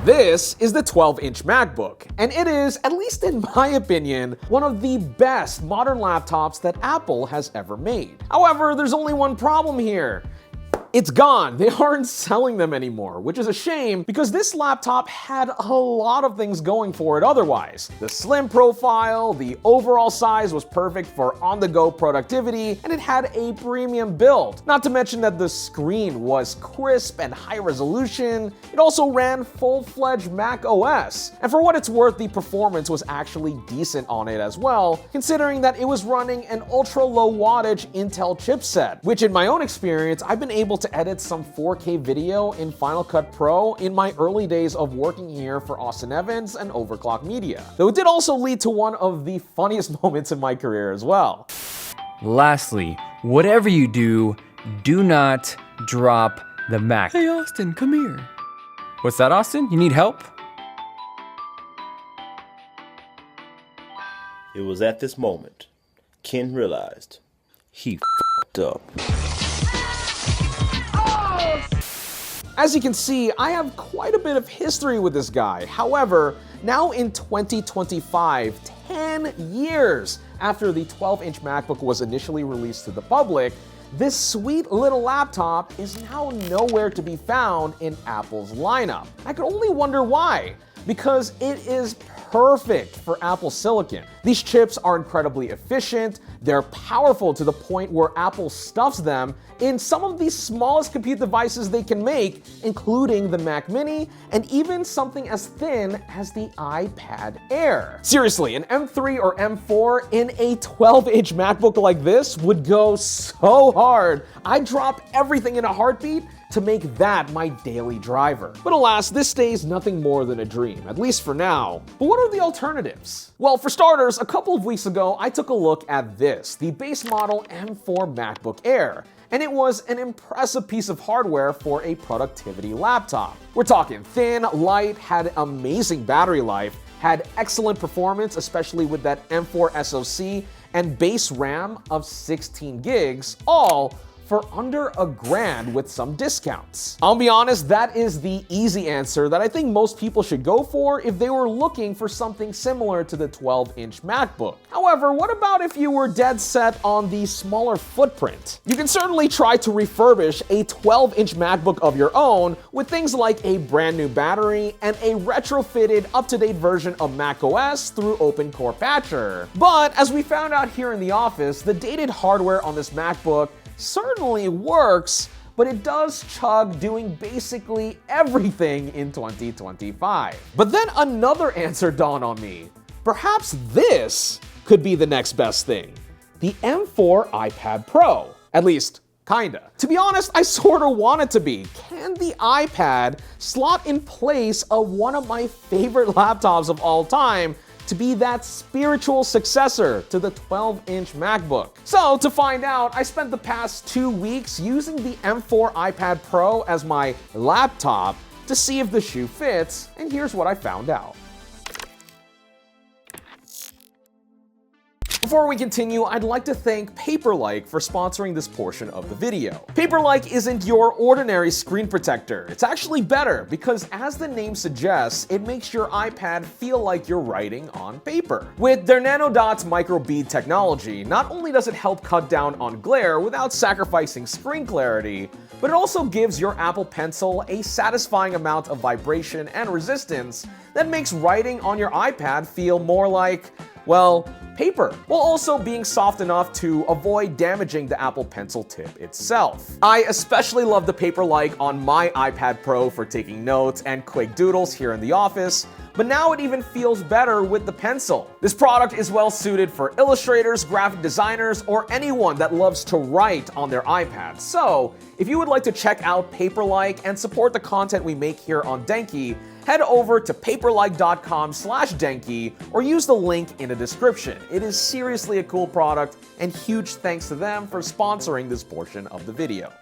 This is the 12-inch MacBook, and it is, at least in my opinion, one of the best modern laptops that Apple has ever made. However, there's only one problem here. It's gone. They aren't selling them anymore, which is a shame because this laptop had a lot of things going for it otherwise. The slim profile, the overall size was perfect for on-the-go productivity, and it had a premium build. Not to mention that the screen was crisp and high resolution. It also ran full-fledged Mac OS. And for what it's worth, the performance was actually decent on it as well, considering that it was running an ultra-low wattage Intel chipset, which in my own experience, I've been able to edit some 4K video in Final Cut Pro in my early days of working here for Austin Evans and Overclock Media. Though it did also lead to one of the funniest moments in my career as well. Lastly, whatever you do, do not drop the Mac. Hey Austin, come here. What's that, Austin? You need help? It was at this moment Ken realized he f***ed up. As you can see, I have quite a bit of history with this guy. However, now in 2025, 10 years after the 12-inch MacBook was initially released to the public, this sweet little laptop is now nowhere to be found in Apple's lineup. I could only wonder why, because it is perfect for Apple Silicon. These chips are incredibly efficient, they're powerful to the point where Apple stuffs them in some of the smallest compute devices they can make, including the Mac Mini and even something as thin as the iPad Air. Seriously, an M3 or M4 in a 12-inch MacBook like this would go so hard. I'd drop everything in a heartbeat to make that my daily driver. But alas, this stays nothing more than a dream, at least for now. But what are the alternatives? Well, for starters, a couple of weeks ago, I took a look at this, the base model M4 MacBook Air. And it was an impressive piece of hardware for a productivity laptop. We're talking thin, light, had amazing battery life, had excellent performance, especially with that M4 SoC, and base RAM of 16 gigs, all for under $1,000 with some discounts. I'll be honest, that is the easy answer that I think most people should go for if they were looking for something similar to the 12-inch MacBook. However, what about if you were dead set on the smaller footprint? You can certainly try to refurbish a 12-inch MacBook of your own with things like a brand new battery and a retrofitted up-to-date version of macOS through OpenCore Patcher. But as we found out here in the office, the dated hardware on this MacBook certainly works, but it does chug doing basically everything in 2025. But then another answer dawned on me. Perhaps this could be the next best thing. The M4 iPad Pro. At least, kinda. To be honest, I sorta want it to be. Can the iPad slot in place of one of my favorite laptops of all time to be that spiritual successor to the 12-inch MacBook? So to find out, I spent the past 2 weeks using the M4 iPad Pro as my laptop to see if the shoe fits, and here's what I found out. Before we continue, I'd like to thank Paperlike for sponsoring this portion of the video. Paperlike isn't your ordinary screen protector. It's actually better because, as the name suggests, it makes your iPad feel like you're writing on paper. With their nanodots micro bead technology, not only does it help cut down on glare without sacrificing screen clarity, but it also gives your Apple Pencil a satisfying amount of vibration and resistance that makes writing on your iPad feel more like, well, paper, while also being soft enough to avoid damaging the Apple Pencil tip itself. I especially love the Paperlike on my iPad Pro for taking notes and quick doodles here in the office, but now it even feels better with the Pencil. This product is well suited for illustrators, graphic designers, or anyone that loves to write on their iPad. So, if you would like to check out Paperlike and support the content we make here on Denki, head over to paperlike.com/Denki or use the link in the description. It is seriously a cool product, and huge thanks to them for sponsoring this portion of the video.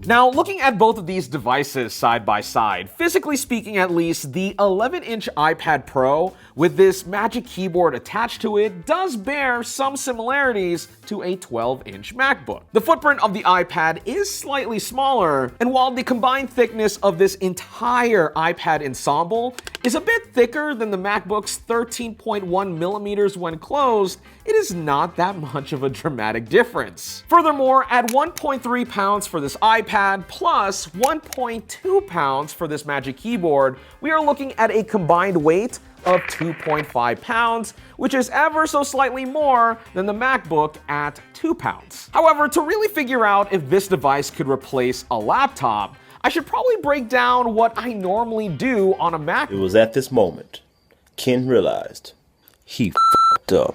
Now, looking at both of these devices side by side, physically speaking at least, the 11-inch iPad Pro with this Magic Keyboard attached to it does bear some similarities to a 12-inch MacBook. The footprint of the iPad is slightly smaller, and while the combined thickness of this entire iPad ensemble is a bit thicker than the MacBook's 13.1 millimeters when closed, it is not that much of a dramatic difference. Furthermore, at 1.3 pounds for this iPad plus 1.2 pounds for this Magic Keyboard, we are looking at a combined weight of 2.5 pounds, which is ever so slightly more than the MacBook at 2 pounds. However, to really figure out if this device could replace a laptop, I should probably break down what I normally do on a Mac. It was at this moment Ken realized he f***ed up.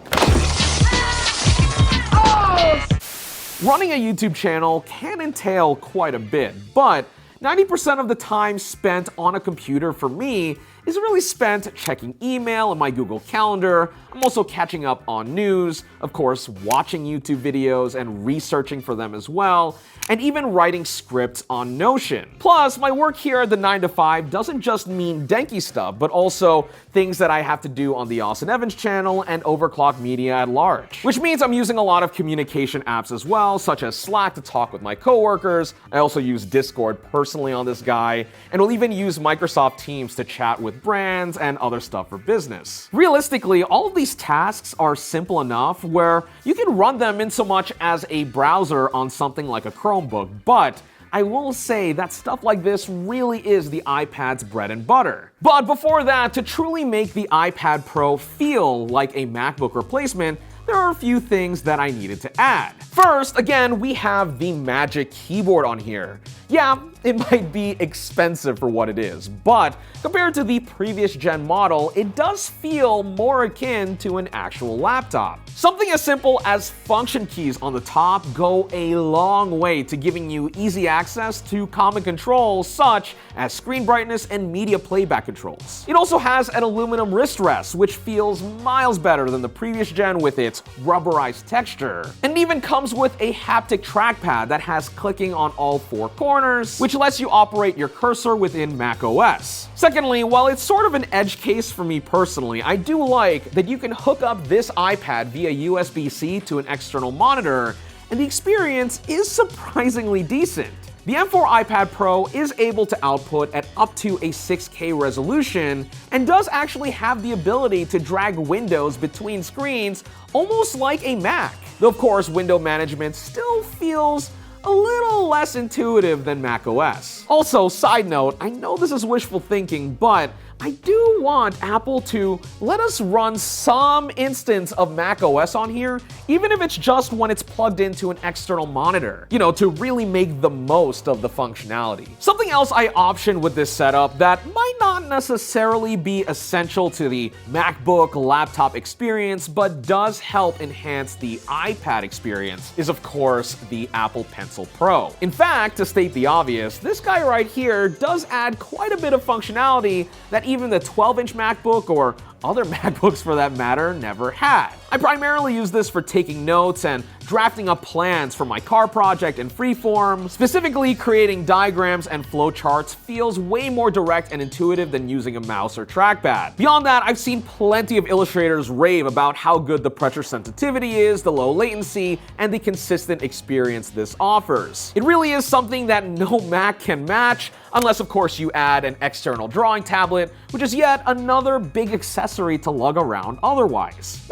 Running a YouTube channel can entail quite a bit, but 90% of the time spent on a computer for me is really spent checking email and my Google Calendar. I'm also catching up on news, of course, watching YouTube videos and researching for them as well, and even writing scripts on Notion. Plus, my work here at the 9 to 5 doesn't just mean Denki stuff, but also things that I have to do on the Austin Evans channel and Overclock Media at large. Which means I'm using a lot of communication apps as well, such as Slack to talk with my coworkers. I also use Discord personally on this guy, and will even use Microsoft Teams to chat with brands and other stuff for business. Realistically, all of these tasks are simple enough where you can run them in so much as a browser on something like a Chromebook, but I will say that stuff like this really is the iPad's bread and butter. But before that, to truly make the iPad Pro feel like a MacBook replacement, there are a few things that I needed to add. First, again, we have the Magic Keyboard on here. Yeah, it might be expensive for what it is, but compared to the previous gen model, it does feel more akin to an actual laptop. Something as simple as function keys on the top go a long way to giving you easy access to common controls such as screen brightness and media playback controls. It also has an aluminum wrist rest, which feels miles better than the previous gen with its rubberized texture. And it even comes with a haptic trackpad that has clicking on all four corners, which lets you operate your cursor within macOS. Secondly, while it's sort of an edge case for me personally, I do like that you can hook up this iPad via USB-C to an external monitor, and the experience is surprisingly decent. The M4 iPad Pro is able to output at up to a 6K resolution and does actually have the ability to drag windows between screens almost like a Mac. Though of course, window management still feels a little less intuitive than macOS. Also, side note, I know this is wishful thinking, but I do want Apple to let us run some instance of macOS on here, even if it's just when it's plugged into an external monitor, you know, to really make the most of the functionality. Something else I optioned with this setup that might not necessarily be essential to the MacBook laptop experience, but does help enhance the iPad experience is, of course, the Apple Pencil Pro. In fact, to state the obvious, this guy right here does add quite a bit of functionality that even the 12-inch MacBook or other MacBooks for that matter never had. I primarily use this for taking notes and drafting up plans for my car project in Freeform. Specifically, creating diagrams and flowcharts feels way more direct and intuitive than using a mouse or trackpad. Beyond that, I've seen plenty of illustrators rave about how good the pressure sensitivity is, the low latency, and the consistent experience this offers. It really is something that no Mac can match, unless of course you add an external drawing tablet, which is yet another big accessory to lug around otherwise.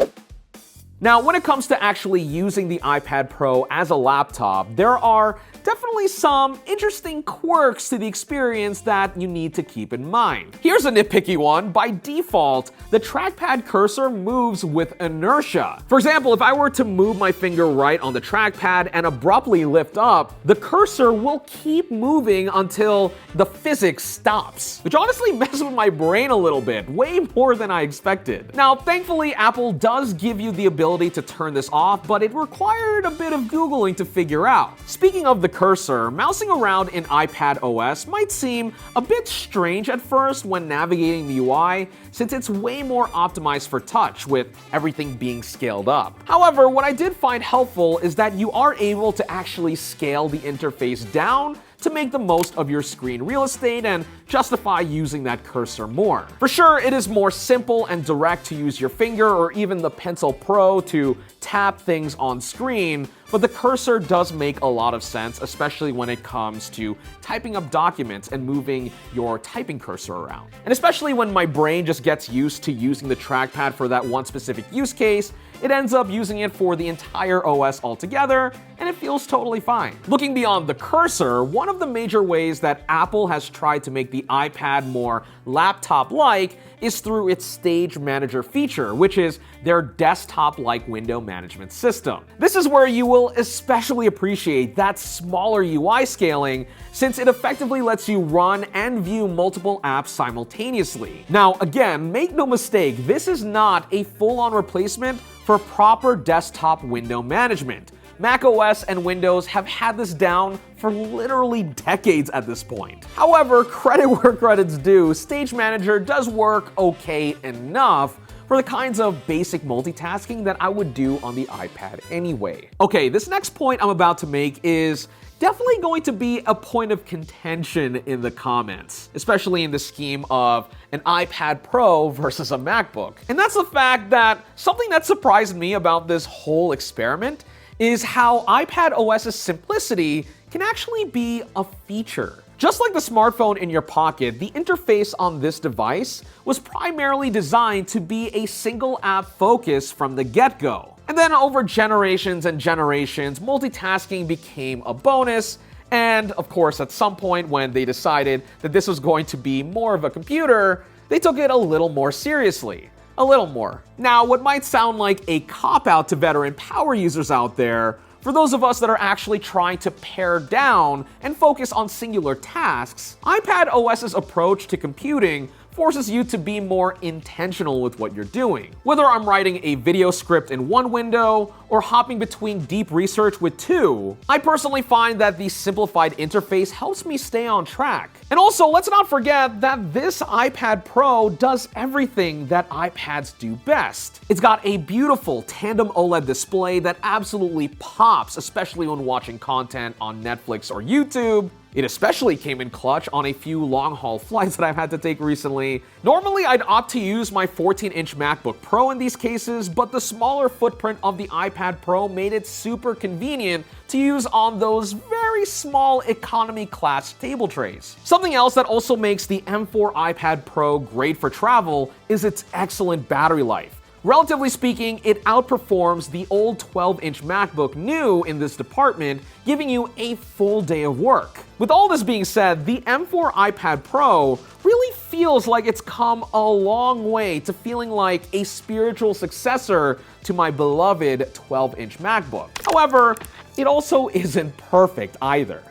Now, when it comes to actually using the iPad Pro as a laptop, there are definitely some interesting quirks to the experience that you need to keep in mind. Here's a nitpicky one. By default, the trackpad cursor moves with inertia. For example, if I were to move my finger right on the trackpad and abruptly lift up, the cursor will keep moving until the physics stops, which honestly messes with my brain a little bit, way more than I expected. Now, thankfully, Apple does give you the ability to turn this off, but it required a bit of Googling to figure out. Speaking of the cursor, mousing around in iPad OS might seem a bit strange at first when navigating the UI, since it's way more optimized for touch with everything being scaled up. However, what I did find helpful is that you are able to actually scale the interface down to make the most of your screen real estate and justify using that cursor more. For sure, it is more simple and direct to use your finger or even the Pencil Pro to tap things on screen, but the cursor does make a lot of sense, especially when it comes to typing up documents and moving your typing cursor around. And especially when my brain just gets used to using the trackpad for that one specific use case, it ends up using it for the entire OS altogether, and it feels totally fine. Looking beyond the cursor, one of the major ways that Apple has tried to make the iPad more laptop-like is through its Stage Manager feature, which is their desktop-like window management system. This is where you will especially appreciate that smaller UI scaling, since it effectively lets you run and view multiple apps simultaneously. Now, again, make no mistake, this is not a full-on replacement for proper desktop window management. macOS and Windows have had this down for literally decades at this point. However, credit where credit's due, Stage Manager does work okay enough for the kinds of basic multitasking that I would do on the iPad anyway. Okay, this next point I'm about to make is definitely going to be a point of contention in the comments, especially in the scheme of an iPad Pro versus a MacBook. And that's the fact that something that surprised me about this whole experiment is how iPad OS's simplicity can actually be a feature. Just like the smartphone in your pocket, the interface on this device was primarily designed to be a single app focus from the get-go. And then over generations and generations, multitasking became a bonus, and of course at some point when they decided that this was going to be more of a computer, they took it a little more seriously. A little more. Now, what might sound like a cop-out to veteran power users out there, for those of us that are actually trying to pare down and focus on singular tasks, iPad OS's approach to computing forces you to be more intentional with what you're doing. Whether I'm writing a video script in one window or hopping between deep research with two, I personally find that the simplified interface helps me stay on track. And also, let's not forget that this iPad Pro does everything that iPads do best. It's got a beautiful tandem OLED display that absolutely pops, especially when watching content on Netflix or YouTube. It especially came in clutch on a few long-haul flights that I've had to take recently. Normally, I'd opt to use my 14-inch MacBook Pro in these cases, but the smaller footprint of the iPad Pro made it super convenient to use on those very small economy class table trays. Something else that also makes the M4 iPad Pro great for travel is its excellent battery life. Relatively speaking, it outperforms the old 12-inch MacBook new in this department, giving you a full day of work. With all this being said, the M4 iPad Pro really feels like it's come a long way to feeling like a spiritual successor to my beloved 12-inch MacBook. However, it also isn't perfect either.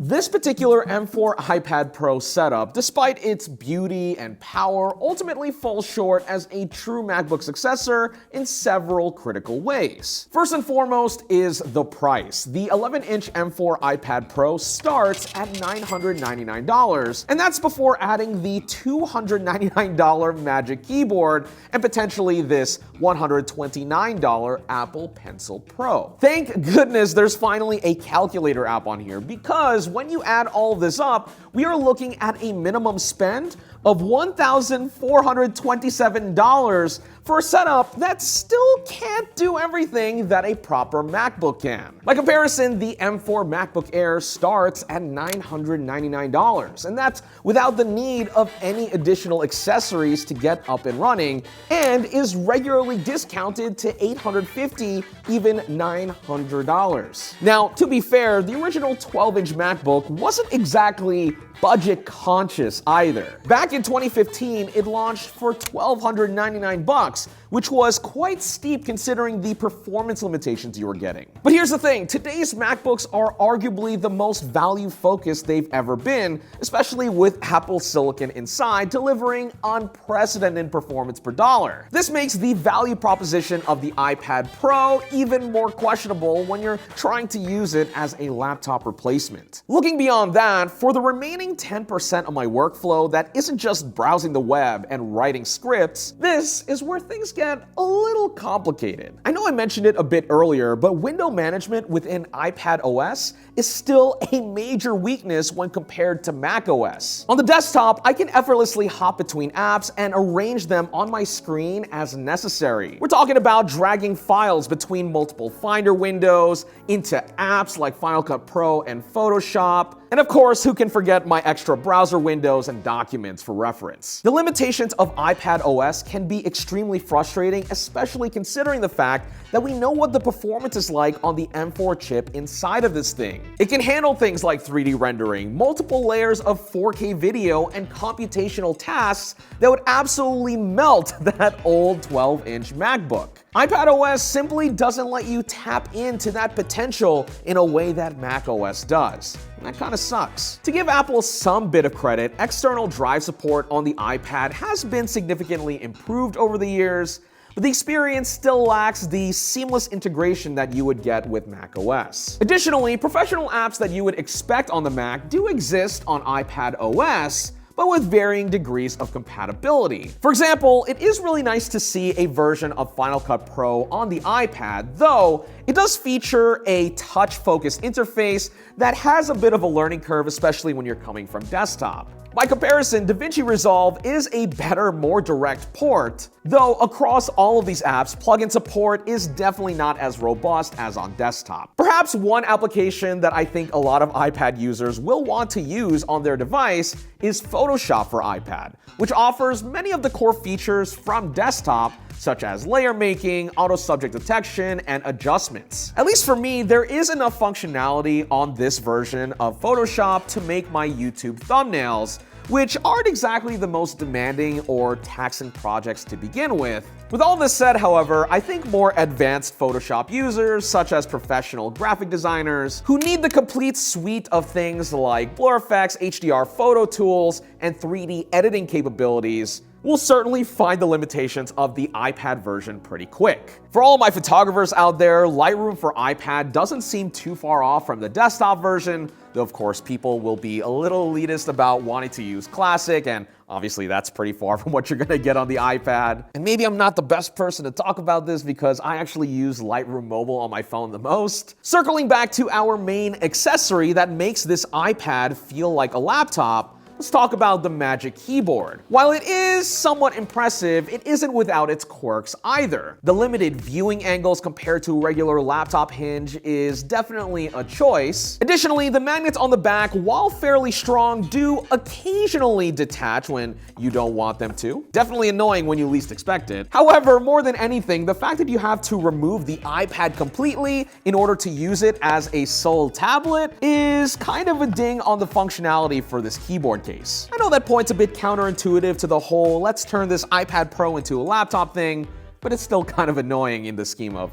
This particular M4 iPad Pro setup, despite its beauty and power, ultimately falls short as a true MacBook successor in several critical ways. First and foremost is the price. The 11-inch M4 iPad Pro starts at $999, and that's before adding the $299 Magic Keyboard and potentially this $129 Apple Pencil Pro. Thank goodness there's finally a calculator app on here, because when you add all of this up, we are looking at a minimum spend of $1,427 for a setup that still can't do everything that a proper MacBook can. By comparison, the M4 MacBook Air starts at $999, and that's without the need of any additional accessories to get up and running, and is regularly discounted to $850, even $900. Now, to be fair, the original 12-inch MacBook wasn't exactly budget conscious either. Back in 2015, it launched for $1,299, which was quite steep considering the performance limitations you were getting. But here's the thing, today's MacBooks are arguably the most value-focused they've ever been, especially with Apple Silicon inside delivering unprecedented performance per dollar. This makes the value proposition of the iPad Pro even more questionable when you're trying to use it as a laptop replacement. Looking beyond that, for the remaining 10% of my workflow that isn't just browsing the web and writing scripts, this is where things get get a little complicated. I know I mentioned it a bit earlier, but window management within iPad OS is still a major weakness when compared to Mac OS. On the desktop, I can effortlessly hop between apps and arrange them on my screen as necessary. We're talking about dragging files between multiple Finder windows, into apps like Final Cut Pro and Photoshop, and of course, who can forget my extra browser windows and documents for reference. The limitations of iPad OS can be extremely frustrating, especially considering the fact that we know what the performance is like on the M4 chip inside of this thing. It can handle things like 3D rendering, multiple layers of 4K video, and computational tasks that would absolutely melt that old 12-inch MacBook. iPad OS simply doesn't let you tap into that potential in a way that Mac OS does. And that kind of sucks. To give Apple some bit of credit, external drive support on the iPad has been significantly improved over the years, but the experience still lacks the seamless integration that you would get with Mac OS. Additionally, professional apps that you would expect on the Mac do exist on iPad OS, but with varying degrees of compatibility. For example, it is really nice to see a version of Final Cut Pro on the iPad, though it does feature a touch-focused interface that has a bit of a learning curve, especially when you're coming from desktop. By comparison, DaVinci Resolve is a better, more direct port, though across all of these apps, plugin support is definitely not as robust as on desktop. Perhaps one application that I think a lot of iPad users will want to use on their device is Photoshop for iPad, which offers many of the core features from desktop, such as layer making, auto subject detection, and adjustments. At least for me, there is enough functionality on this version of Photoshop to make my YouTube thumbnails, which aren't exactly the most demanding or taxing projects to begin with. With all this said, however, I think more advanced Photoshop users, such as professional graphic designers, who need the complete suite of things like blur effects, HDR photo tools, and 3D editing capabilities, will certainly find the limitations of the iPad version pretty quick. For all my photographers out there, Lightroom for iPad doesn't seem too far off from the desktop version, though of course people will be a little elitist about wanting to use Classic, and obviously that's pretty far from what you're gonna get on the iPad. And maybe I'm not the best person to talk about this because I actually use Lightroom Mobile on my phone the most. Circling back to our main accessory that makes this iPad feel like a laptop, let's talk about the Magic Keyboard. While it is somewhat impressive, it isn't without its quirks either. The limited viewing angles compared to a regular laptop hinge is definitely a choice. Additionally, the magnets on the back, while fairly strong, do occasionally detach when you don't want them to. Definitely annoying when you least expect it. However, more than anything, the fact that you have to remove the iPad completely in order to use it as a sole tablet is kind of a ding on the functionality for this keyboard case. I know that point's a bit counterintuitive to the whole let's turn this iPad Pro into a laptop thing, but it's still kind of annoying in the scheme of,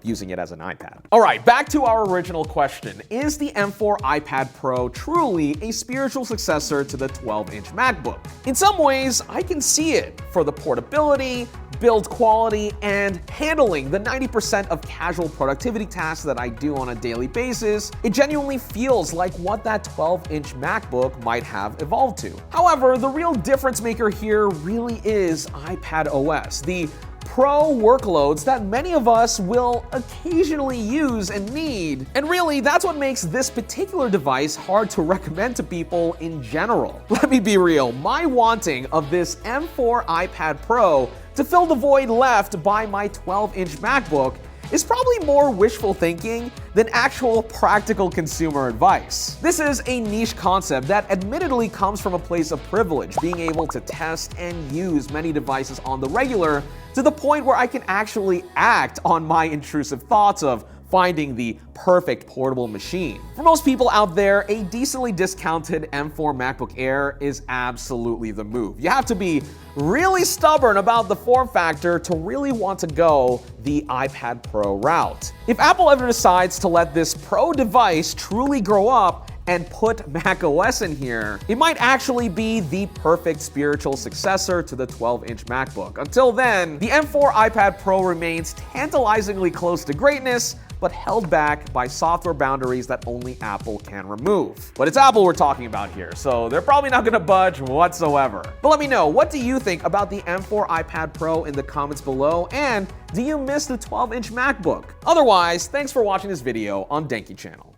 using it as an iPad. All right, back to our original question. Is the M4 iPad Pro truly a spiritual successor to the 12-inch MacBook? In some ways, I can see it for the portability, build quality, and handling the 90% of casual productivity tasks that I do on a daily basis. It genuinely feels like what that 12-inch MacBook might have evolved to. However, the real difference maker here really is iPad OS, the pro workloads that many of us will occasionally use and need. And really, that's what makes this particular device hard to recommend to people in general. Let me be real, my wanting of this M4 iPad Pro to fill the void left by my 12-inch MacBook is probably more wishful thinking than actual practical consumer advice. This is a niche concept that admittedly comes from a place of privilege, being able to test and use many devices on the regular to the point where I can actually act on my intrusive thoughts of finding the perfect portable machine. For most people out there, a decently discounted M4 MacBook Air is absolutely the move. You have to be really stubborn about the form factor to really want to go the iPad Pro route. If Apple ever decides to let this Pro device truly grow up and put macOS in here, it might actually be the perfect spiritual successor to the 12-inch MacBook. Until then, the M4 iPad Pro remains tantalizingly close to greatness, but held back by software boundaries that only Apple can remove. But it's Apple we're talking about here, so they're probably not gonna budge whatsoever. But let me know, what do you think about the M4 iPad Pro in the comments below, and do you miss the 12-inch MacBook? Otherwise, thanks for watching this video on Denki channel.